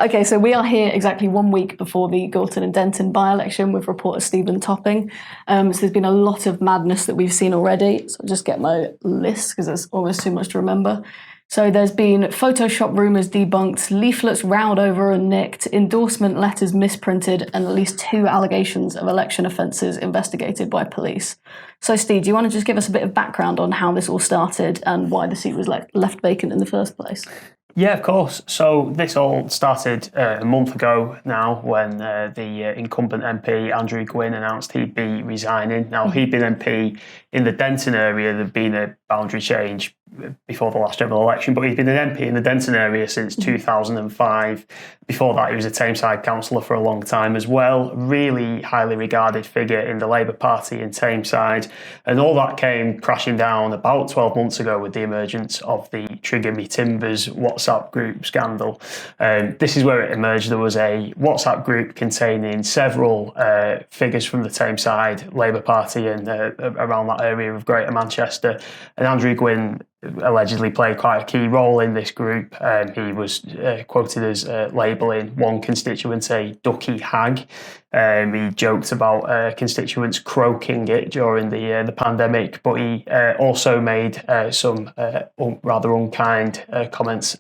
Okay, so we are here exactly 1 week before the Gorton and Denton by-election with reporter Stephen Topping. So there's been a lot of madness that we've seen already. So I'll just get my list because there's almost too much to remember. So there's been Photoshop rumours debunked, leaflets rowed over and nicked, endorsement letters misprinted, and at least 2 allegations of election offences investigated by police. So Steve, do you want to just give us a bit of background on how this all started and why the seat was left vacant in the first place? Yeah, of course. So this all started a month ago now when the incumbent MP, Andrew Gwyn, announced he'd be resigning. Now, he'd been MP in the Denton area. There'd been a boundary change before the last general election, but he'd been an MP in the Denton area since 2005. Before that, he was a Tameside councillor for a long time as well. Really highly regarded figure in the Labour Party in Tameside. And all that came crashing down about 12 months ago with the emergence of the Trigger Me Timbers WhatsApp group scandal. This is where it emerged. There was a WhatsApp group containing several figures from the Tameside Labour Party and around that area of Greater Manchester. And Andrew Gwyn allegedly played quite a key role in this group. He was quoted as labelling one constituent a ducky hag. He joked about constituents croaking it during the pandemic, but he also made some rather unkind comments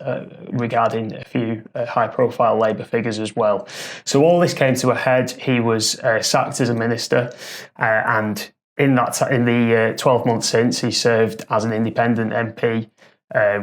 regarding a few high-profile Labour figures as well. So all this came to a head. He was sacked as a minister, and in the 12 months since, he served as an independent MP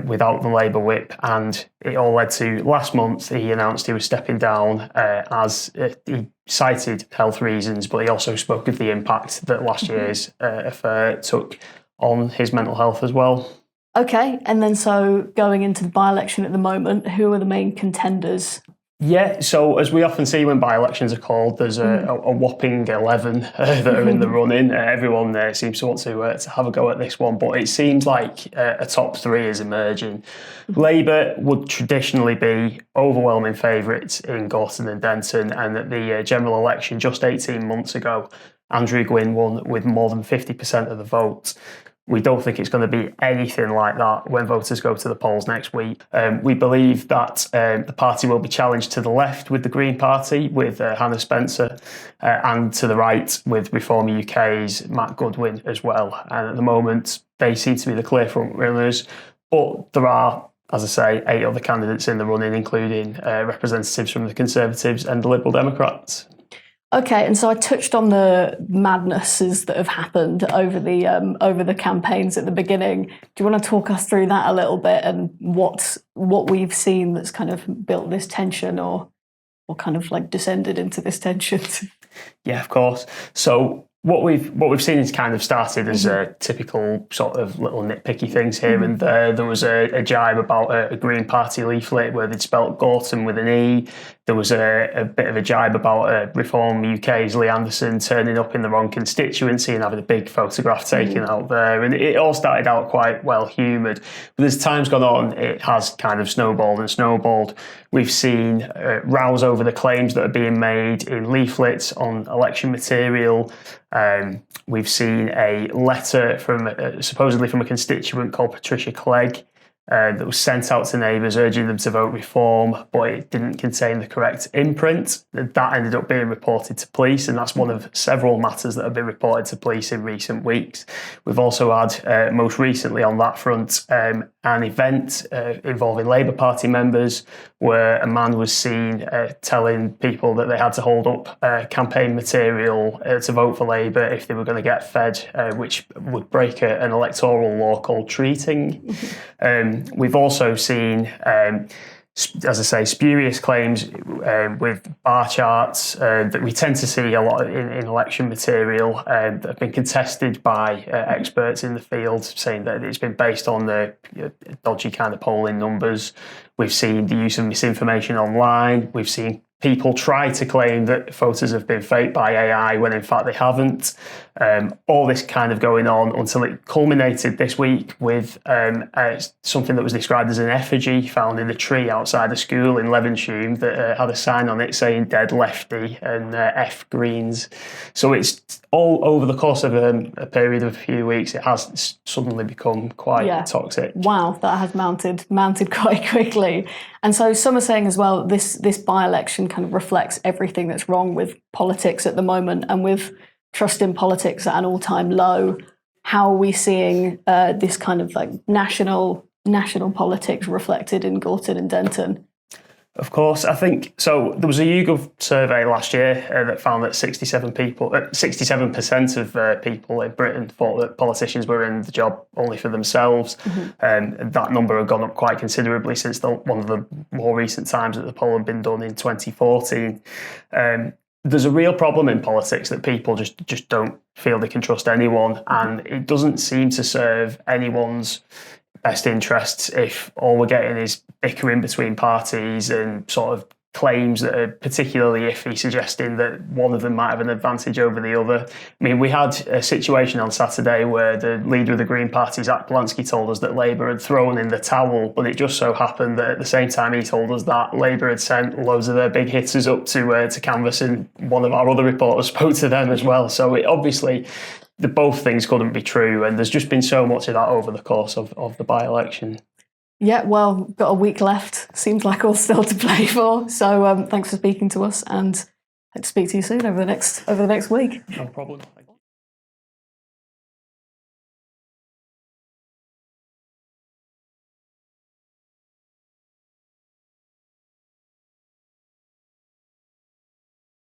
without the Labour whip, and it all led to last month he announced he was stepping down as he cited health reasons, but he also spoke of the impact that last year's affair took on his mental health as well. Okay, and then so going into the by-election at the moment, who are the main contenders? Yeah, so as we often see when by-elections are called, there's a whopping 11 that are in the running. Everyone seems to want to have a go at this one, but it seems like a top 3 is emerging. Labour would traditionally be overwhelming favourites in Gorton and Denton, and at the general election just 18 months ago, Andrew Gwyn won with more than 50% of the vote. We don't think it's going to be anything like that when voters go to the polls next week. We believe that the party will be challenged to the left with the Green Party, with Hannah Spencer, and to the right with Reform UK's Matt Goodwin as well. And at the moment, they seem to be the clear front runners, but there are, as I say, 8 other candidates in the running, including representatives from the Conservatives and the Liberal Democrats. Okay, and so I touched on the madnesses that have happened over the campaigns at the beginning. Do you want to talk us through that a little bit and what we've seen that's kind of built this tension or kind of like descended into this tension? Yeah, of course. So what we've seen is kind of started as a typical sort of little nitpicky things here and there. There was a jibe about a Green Party leaflet where they'd spelt Gorton with an E. There was a bit of a jibe about Reform UK's Lee Anderson turning up in the wrong constituency and having a big photograph taken out there. And it all started out quite well humoured. But as time's gone on, it has kind of snowballed and snowballed. We've seen rows over the claims that are being made in leaflets on election material. We've seen a letter from supposedly from a constituent called Patricia Clegg that was sent out to neighbours urging them to vote Reform, but it didn't contain the correct imprint. That ended up being reported to police, and that's one of several matters that have been reported to police in recent weeks. We've also had, most recently on that front, an event involving Labour Party members where a man was seen telling people that they had to hold up campaign material to vote for Labour if they were going to get fed, which would break an electoral law called treating. We've also seen, as I say, spurious claims with bar charts that we tend to see a lot in election material that have been contested by experts in the field, saying that it's been based on the dodgy kind of polling numbers. We've seen the use of misinformation online. We've seen people try to claim that photos have been faked by AI when in fact they haven't. All this kind of going on until it culminated this week with something that was described as an effigy found in a tree outside a school in Levenshulme that had a sign on it saying "Dead Lefty" and F Greens. So it's all over the course of a period of a few weeks, it has suddenly become quite toxic. Wow, that has mounted quite quickly. And so some are saying as well, this by-election kind of reflects everything that's wrong with politics at the moment, and with trust in politics at an all-time low. How are we seeing this kind of like national politics reflected in Gorton and Denton? Of course, I think so. There was a YouGov survey last year that found that 67% of people in Britain thought that politicians were in the job only for themselves, and that number had gone up quite considerably since one of the more recent times that the poll had been done in 2014. There's a real problem in politics that people just don't feel they can trust anyone, and it doesn't seem to serve anyone's best interests if all we're getting is bickering between parties and sort of claims that are particularly iffy, suggesting that one of them might have an advantage over the other. I mean, we had a situation on Saturday where the leader of the Green Party, Zach Belansky, told us that Labour had thrown in the towel, but it just so happened that at the same time he told us that Labour had sent loads of their big hitters up to canvass, and one of our other reporters spoke to them as well. So obviously both things couldn't be true, and there's just been so much of that over the course of the by-election. Yeah, well, got a week left. Seems like all still to play for. So thanks for speaking to us, and hope to speak to you soon over the next week. No problem.